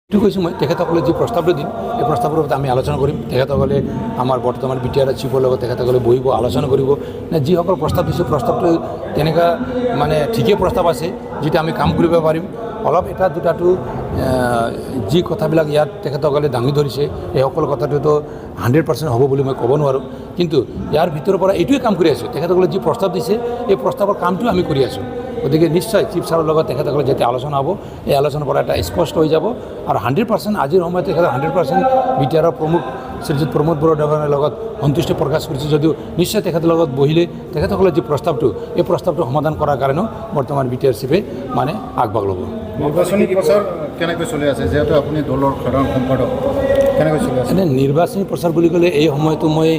কৈছোঁ মই তেখেতসকলে যি প্ৰস্তাৱটো দিম এই প্ৰস্তাৱৰ ওপৰত আমি আলোচনা কৰিম। তেখেতসকলে আমাৰ বৰ্তমান বিটিআৰ চিফৰ লগত তেখেতসকলে বহিব, আলোচনা কৰিব। নে যিসকল প্ৰস্তাৱ দিছে প্ৰস্তাৱটো তেনেকুৱা মানে ঠিকেই প্ৰস্তাৱ আছে যিটো আমি কাম কৰিব পাৰিম। অলপ এটা দুটাটো যি কথাবিলাক ইয়াত তেখেতসকলে দাঙি ধৰিছে এই সকলো কথাটোতো 100% হ'ব বুলি মই ক'ব নোৱাৰোঁ, কিন্তু ইয়াৰ ভিতৰৰ পৰা এইটোৱে কাম কৰি আছোঁ। তেখেতসকলে যি প্ৰস্তাৱ দিছে এই প্ৰস্তাৱৰ কামটো আমি কৰি আছোঁ। গতিকে নিশ্চয় চিফ ছাৰৰ লগত তেখেতসকলে যেতিয়া আলোচনা হ'ব এই আলোচনাৰ পৰা এটা স্পষ্ট হৈ যাব আৰু 100% আজিৰ সময়ত তেখেতে 100% বিটিআৰৰ প্ৰমুখ শ্ৰীযুত প্ৰমোদ বড়োদেৱৰ লগত সন্তুষ্টি প্ৰকাশ কৰিছে যদিও নিশ্চয় তেখেতৰ লগত বহিলে তেখেতসকলে যি প্ৰস্তাৱটো এই প্ৰস্তাৱটো সমাধান কৰাৰ কাৰণেও বৰ্তমান বিটিআৰ চিফে মানে আগভাগ ল'ব। নিৰ্বাচনী প্ৰচাৰ কেনেকৈ চলি আছে, যিহেতু আপুনি দলৰ সাধাৰণ সম্পাদক, কেনেকৈ চলি আছে? এনে নিৰ্বাচনী প্ৰচাৰ বুলি ক'লে এই সময়তো মই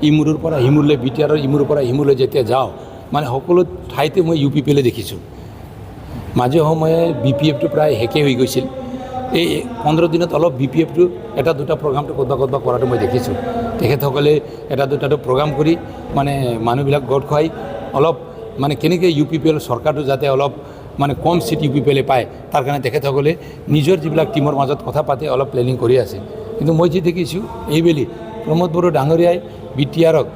ইমূৰৰ পৰা সিমূৰলৈ বিটিআৰৰ ইমূৰৰ পৰা সিমূৰলৈ যেতিয়া যাওঁ মানে সকলো ঠাইতে মই UPPলৈ দেখিছোঁ। মাজে সময়ে BPFটো প্ৰায় শেষেই হৈ গৈছিল। এই 15 দিনত অলপ BPFটো এটা দুটা প্ৰগ্ৰামটো ক'ৰবাত কৰাটো মই দেখিছোঁ। তেখেতসকলে এটা দুটাটো প্ৰগ্ৰাম কৰি মানে মানুহবিলাক গোট খুৱাই অলপ মানে কেনেকৈ UPPৰ চৰকাৰটো যাতে অলপ মানে কম চিট UPPলৈ পায় তাৰ কাৰণে তেখেতসকলে নিজৰ যিবিলাক টীমৰ মাজত কথা পাতি অলপ প্লেনিং কৰি আছে। কিন্তু মই যি দেখিছোঁ এইবেলি প্ৰমোদ বড়ো ডাঙৰীয়াই বিটিআৰক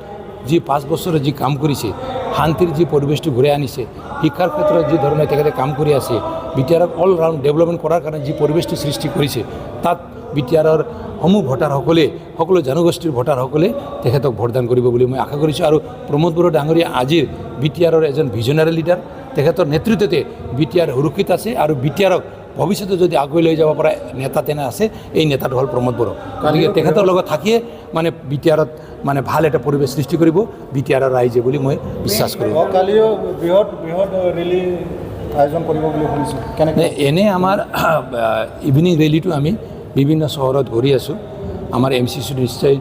যি 5 বছৰত যি কাম কৰিছে, শান্তিৰ যি পৰিৱেশটো ঘূৰাই আনিছে, শিক্ষাৰ ক্ষেত্ৰত যি ধৰণে তেখেতে কাম কৰি আছে, বিটিআৰক অল ৰাউণ্ড ডেভেলপমেণ্ট কৰাৰ কাৰণে যি পৰিৱেশটো সৃষ্টি কৰিছে তাত বিটিআৰৰ সমূহ ভোটাৰসকলে সকলো জনগোষ্ঠীৰ ভোটাৰসকলে তেখেতক ভোটদান কৰিব বুলি মই আশা কৰিছোঁ। আৰু প্ৰমোদ বড়ো ডাঙৰীয়া আজিৰ বিটিআৰৰ এজন ভিজনাৰী লিডাৰ, তেখেতৰ নেতৃত্বতে বিটিআৰ সুৰক্ষিত আছে আৰু বিটিআৰক ভৱিষ্যতে যদি আগুৱাই লৈ যাব পৰা নেতা তেনে আছে এই নেতাটো হ'ল প্ৰমোদ বড়ো। গতিকে তেখেতৰ লগত থাকিয়ে মানে বিটিআৰত মানে ভাল এটা পৰিৱেশ সৃষ্টি কৰিব বিটিআৰৰ ৰাইজে বুলি মই বিশ্বাস কৰোঁ। কালিও বৃহৎ ৰেলী আয়োজন কৰিব বুলি শুনিছোঁ, কেনেকৈ? এনে আমাৰ ইভিনিং ৰেলীটো আমি বিভিন্ন চহৰত ঘূৰি আছোঁ। আমাৰ MCC নিশ্চয়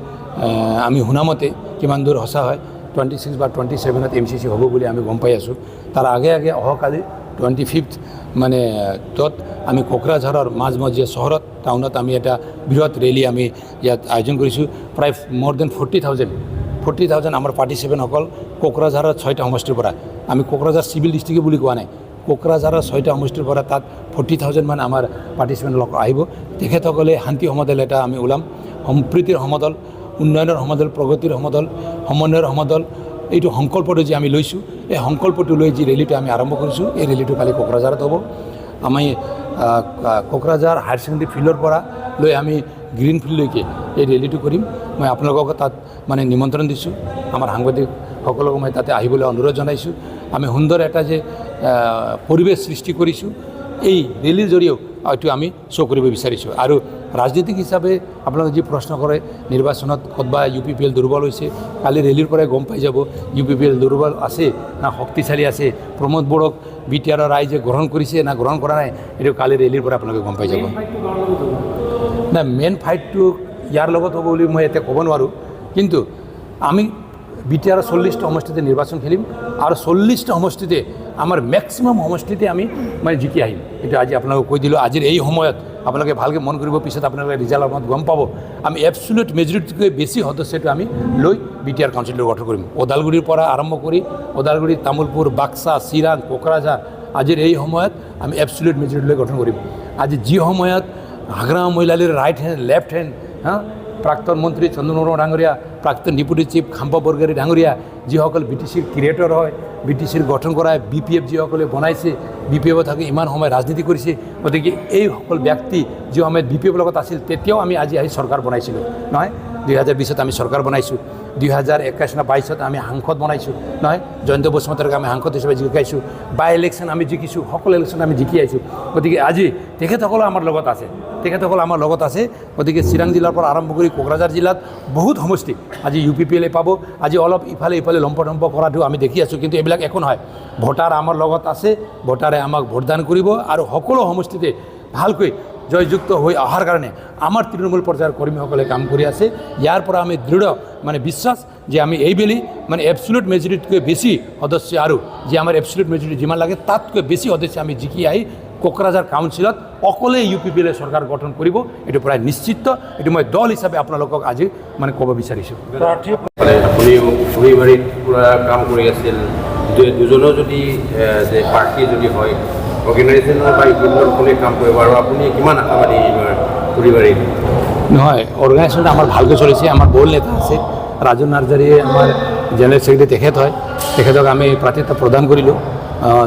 আমি শুনামতে কিমান দূৰ সঁচা হয় 26 বা 27ত MCC হ'ব বুলি আমি গম পাই আছোঁ। তাৰ আগে অহাকালি 25th মানে তত আমি কোকৰাঝাৰৰ মাজমজিয়া চহৰত টাউনত আমি এটা বৃহৎ ৰেলী আমি ইয়াত আয়োজন কৰিছোঁ। প্ৰায় more than 40,000 আমাৰ পাৰ্টিচিপেণ্টসকল কোকৰাঝাৰৰ 6টা সমষ্টিৰ পৰা, আমি কোকৰাঝাৰ চিভিল ডিষ্ট্ৰিক্ট বুলি কোৱা নাই, কোকৰাঝাৰৰ 6টা সমষ্টিৰ পৰা তাত 40,000 মান আমাৰ পাৰ্টিচিপেণ্ট লোক আহিব। তেখেতসকলে শান্তি সমদল এটা আমি ওলাম, সম্প্ৰীতিৰ সমদল, উন্নয়নৰ সমদল, প্ৰগতিৰ সমদল, সমন্বয়ৰ সমদল, এইটো সংকল্পটো যে আমি লৈছোঁ এই সংকল্পটো লৈ যি ৰেলীটো আমি আৰম্ভ কৰিছোঁ এই ৰেলীটো কালি কোকৰাঝাৰত হ'ব। আমি কোকৰাঝাৰ হায়াৰ ছেকেণ্ডেৰী ফিল্ডৰ পৰা লৈ আমি গ্ৰীণ ফিল্ডলৈকে এই ৰেলীটো কৰিম। মই আপোনালোকক তাত মানে নিমন্ত্ৰণ দিছোঁ, আমাৰ সাংবাদিকসকলক মই তাতে আহিবলৈ অনুৰোধ জনাইছোঁ। আমি সুন্দৰ এটা যে পৰিৱেশ সৃষ্টি কৰিছোঁ এই ৰেলীৰ জৰিয়তেও এইটো আমি শ্ব' কৰিব বিচাৰিছোঁ। আৰু ৰাজনীতিক হিচাপে আপোনালোকে যি প্ৰশ্ন কৰে নিৰ্বাচনত ক'তবা UPPL দুৰ্বল হৈছে, কালি ৰেলীৰ পৰাই গম পাই যাব UPPL দুৰ্বল আছে না শক্তিশালী আছে, প্ৰমোদ বড়োক বিটিআৰৰ ৰাইজে গ্ৰহণ কৰিছে না গ্ৰহণ কৰা নাই, এইটো কালি ৰেলীৰ পৰা আপোনালোকে গম পাই যাব। না মেইন ফাইটটো ইয়াৰ লগত হ'ব বুলি মই এতিয়া ক'ব নোৱাৰোঁ, কিন্তু আমি বিটিআৰৰ 40টা সমষ্টিতে নিৰ্বাচন খেলিম আৰু 40টা সমষ্টিতে আমাৰ মেক্সিমাম সমষ্টিতে আমি মানে জিকি আহিম। এইটো আজি আপোনালোকক কৈ দিলোঁ। আজিৰ এই সময়ত আপোনালোকে ভালকৈ মন কৰিব, পিছত আপোনালোকে ৰিজাল্টৰ সময়ত গম পাব আমি এবছলিউট মেজৰিটিতকৈ বেছি সদস্যটো আমি লৈ বিটিআৰ কাউন্সিলটো গঠন কৰিম। ওদালগুৰিৰ পৰা আৰম্ভ কৰি ওদালগুৰি, তামোলপুৰ, বাক্সা, চিৰাং, কোকৰাঝাৰ আজিৰ এই সময়ত আমি এবছলিউট মেজৰিটি লৈ গঠন কৰিম। আজি যি সময়ত Hagrama মহিলালীৰ right hand left hand প্ৰাক্তন মন্ত্ৰী চন্দ্ৰমোহন ডাঙৰীয়া, প্ৰাক্তন ডেপুটি চিফ খাম্পা বৰগাৰী ডাঙৰীয়া, যিসকল BTCৰ ক্ৰিয়েটৰ হয়, BTCৰ গঠন কৰা BPF যিসকলে বনাইছে, BPF থাকি ইমান সময় ৰাজনীতি কৰিছে, গতিকে এইসকল ব্যক্তি যি সময়ত BPF লগত আছিল তেতিয়াও আমি আজি আহি চৰকাৰ বনাইছিলোঁ নহয়। 2020ত আমি চৰকাৰ বনাইছোঁ, 2021 না 22ত আমি সাংসদ বনাইছোঁ নহয়, জয়ন্ত বসুমতাৰীক আমি সাংসদ হিচাপে জিকাইছোঁ, বাই ইলেকশ্যন আমি জিকিছোঁ, সকলো ইলেকশ্যন আমি জিকি আহিছোঁ। গতিকে আজি তেখেতসকলো আমাৰ লগত আছে। গতিকে চিৰাং জিলাৰ পৰা আৰম্ভ কৰি কোকৰাঝাৰ জিলাত বহুত সমষ্টি আজি UPPL পাব। আজি অলপ ইফালে লম্পটম্প কৰাটো আমি দেখি আছোঁ, কিন্তু এইবিলাক একো নহয়। ভোটাৰ আমাৰ লগত আছে, ভোটাৰে আমাক ভোটদান কৰিব আৰু সকলো সমষ্টিতে ভালকৈ জয়যুক্ত হৈ অহাৰ কাৰণে আমাৰ তৃণমূল পৰ্যায়ৰ কৰ্মীসকলে কাম কৰি আছে। ইয়াৰ পৰা আমি দৃঢ় মানে বিশ্বাস যে আমি এইবেলি মানে এবছলিউট মেজৰিটিতকৈ বেছি সদস্য আৰু যে আমাৰ এবছলিউট মেজৰিটি যিমান লাগে তাতকৈ বেছি সদস্য আমি জিকি আহি কোকৰাঝাৰ কাউন্সিলত অকলে UPPL চৰকাৰ গঠন কৰিব, এইটো প্ৰায় নিশ্চিত। এইটো মই দল হিচাপে আপোনালোকক আজি মানে ক'ব বিচাৰিছোঁ। আপুনি ফুৰিবাৰীত পূৰা কাম কৰি আছিল, দুজনো যদি যে পাৰ্টি যদি হয় অৰ্গেনাইজেশ্যনৰ বা ইউনিয়নৰ কোনে কাম কৰিব আৰু আপুনি কিমান আশাবাদী ফুৰিবাৰী নহয় অৰ্গেনাইজেশ্যনটো আমাৰ ভালকৈ চলিছে আমাৰ বহুত নেতা আছে ৰাজু নাৰ্জাৰীয়ে আমাৰ জেনেৰেল ছেক্ৰেটাৰী তেখেত হয় তেখেতক আমি প্ৰাৰ্থিত্ব প্ৰদান কৰিলোঁ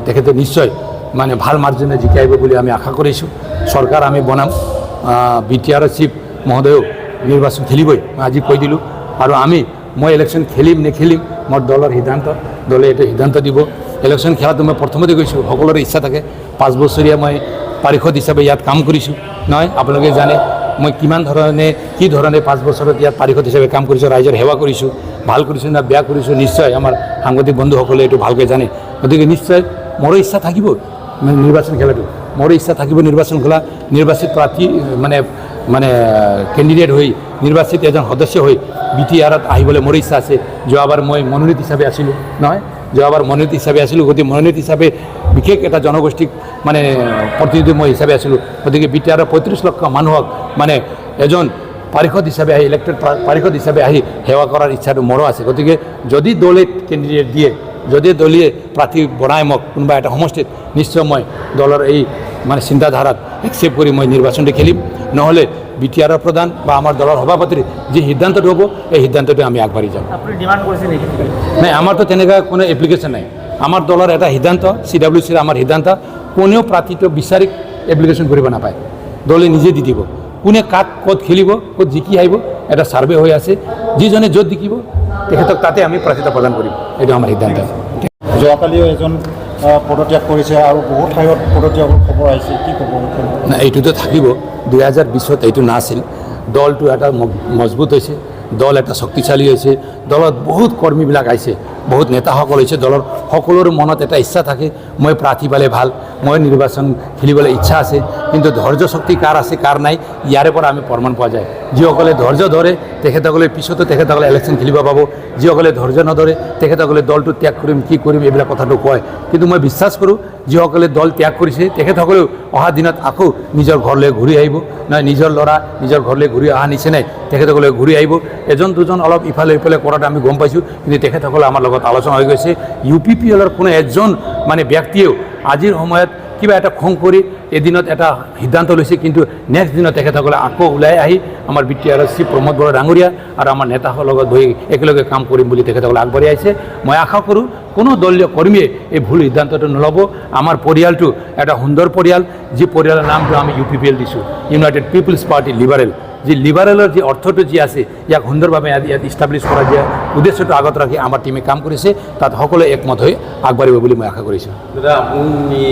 তেখেতে নিশ্চয় মানে ভাল মাৰ্জিনে জিকাই আহিব বুলি আমি আশা কৰিছোঁ চৰকাৰ আমি বনাম BTR চিফ মহোদয়েও নিৰ্বাচন খেলিবই মই আজি কৈ দিলোঁ আৰু মই ইলেকশ্যন খেলিম নেখেলিম মোৰ দলৰ সিদ্ধান্ত দলে এইটো সিদ্ধান্ত দিব ইলেকশ্যন খেলাটো মই প্ৰথমতে কৈছোঁ সকলোৰে ইচ্ছা থাকে 5 বছৰীয়া মই পাৰিষদ হিচাপে ইয়াত কাম কৰিছোঁ নহয় আপোনালোকে জানে মই কিমান ধৰণে কি ধৰণে 5 বছৰত ইয়াত পাৰিষদ হিচাপে কাম কৰিছোঁ ৰাইজৰ সেৱা কৰিছোঁ ভাল কৰিছোঁ না বেয়া কৰিছোঁ নিশ্চয় আমাৰ সাংবাদিক বন্ধুসকলে এইটো ভালকৈ জানে গতিকে নিশ্চয় মোৰো ইচ্ছা থাকিব নিৰ্বাচন খেলাটো মোৰো ইচ্ছা থাকিব নিৰ্বাচন খেলা নিৰ্বাচিত প্ৰাৰ্থী মানে কেণ্ডিডেট হৈ নিৰ্বাচিত এজন সদস্য হৈ BTRত আহিবলৈ মোৰ ইচ্ছা আছে যোৱাবাৰ মই মনোনীত হিচাপে আছিলোঁ নহয় যোৱাবাৰ মনোনীত হিচাপে আছিলোঁ গতিকে মনোনীত হিচাপে বিশেষ এটা জনগোষ্ঠীক মানে প্ৰতিনিধি মই হিচাপে আছিলোঁ গতিকে BTRৰ 35 লক্ষ মানুহক মানে এজন পাৰিষদ হিচাপে আহি ইলেক্টেড পাৰিষদ হিচাপে আহি সেৱা কৰাৰ ইচ্ছাটো মোৰো আছে গতিকে যদি দলে কেণ্ডিডেট দিয়ে যদি দলীয় প্ৰাৰ্থী বনাই মোক কোনোবা এটা সমষ্টিত নিশ্চয় মই দলৰ এই মানে চিন্তাধাৰাত একচেপ্ট কৰি মই নিৰ্বাচনটো খেলিম নহ'লে BTRৰ প্ৰধান বা আমাৰ দলৰ সভাপতিৰ যি সিদ্ধান্তটো হ'ব এই সিদ্ধান্তটো আমি আগবাঢ়ি যাম আপুনি ডিমাণ্ড কৰিছে নেকি নাই আমাৰতো তেনেকুৱা কোনো এপ্লিকেশ্যন নাই আমাৰ দলৰ এটা সিদ্ধান্ত CWCৰ আমাৰ সিদ্ধান্ত কোনেও প্ৰাৰ্থীটো বিচাৰি এপ্লিকেশ্যন কৰিব নাপায় দলে নিজে দি দিব কোনে কাক ক'ত খেলিব ক'ত জিকি আহিব এটা ছাৰ্ভে হৈ আছে যিজনে য'ত জিকিব তেখেতক তাতে আমি প্ৰাৰ্থিত্ব প্ৰদান কৰিম এইটো আমাৰ সিদ্ধান্ত যোৱাকালিও এজন পদত্যাগ কৰিছে আৰু বহুত ঠাইত পদত্যাগৰ খবৰ আহিছে কি ক'ব না এইটোতো থাকিব 2020ত এইটো নাছিল দলটো এটা মজবুত হৈছে দল এটা শক্তিশালী হৈছে দলত বহুত কৰ্মীবিলাক আহিছে বহুত নেতাসকল হৈছে দলৰ সকলোৰে মনত এটা ইচ্ছা থাকে মই প্ৰাৰ্থী পালে ভাল মই নিৰ্বাচন খেলিবলৈ ইচ্ছা আছে কিন্তু ধৈৰ্য শক্তি কাৰ আছে কাৰ নাই ইয়াৰে পৰা আমি প্ৰমাণ পোৱা যায় যিসকলে ধৈৰ্য ধৰে তেখেতসকলে পিছতো তেখেতসকলে ইলেকশ্যন খেলিব পাব যিসকলে ধৈৰ্য নধৰে তেখেতসকলে দলটো ত্যাগ কৰিম কি কৰিম এইবিলাক কথাটো কয় কিন্তু মই বিশ্বাস কৰোঁ যিসকলে দল ত্যাগ কৰিছে তেখেতসকলেও অহা দিনত আকৌ নিজৰ ঘৰলৈ ঘূৰি আহিব নহয় নিজৰ ল'ৰা নিজৰ ঘৰলৈ ঘূৰি অহা নিচিনাই তেখেতসকলে ঘূৰি আহিব এজন দুজন অলপ ইফালে ইফালে কৰাটো আমি গম পাইছোঁ কিন্তু তেখেতসকলে আমাৰ লগত আলোচনা হৈ গৈছে UPPLৰ কোনো এজন মানে ব্যক্তিয়েও আজিৰ সময়ত কিবা এটা খং কৰি এদিনত এটা সিদ্ধান্ত লৈছে কিন্তু নেক্সট দিনত তেখেতসকলে আকৌ ওলাই আহি আমাৰ BTRৰ চিফ প্ৰমোদ বৰা ডাঙৰীয়া আৰু আমাৰ নেতাসকলৰ লগত বহি একেলগে কাম কৰিম বুলি তেখেতসকলে আগবাঢ়ি আহিছে মই আশা কৰোঁ কোনো দলীয় কৰ্মীয়ে এই ভুল সিদ্ধান্তটো নল'ব আমাৰ পৰিয়ালটো এটা সুন্দৰ পৰিয়াল যি পৰিয়ালৰ নামটো আমি UPPL দিছোঁ ইউনাইটেড পিপলছ পাৰ্টি লিবাৰেল যি লিবাৰেলৰ যি অৰ্থটো যি আছে ইয়াক সুন্দৰভাৱে ইয়াত ইষ্টাব্লিছ কৰা দিয়া উদ্দেশ্যটো আগত ৰাখি আমাৰ টিমে কাম কৰিছে তাত সকলোৱে একমত হৈ আগবাঢ়িব বুলি মই আশা কৰিছোঁ দাদা আপুনি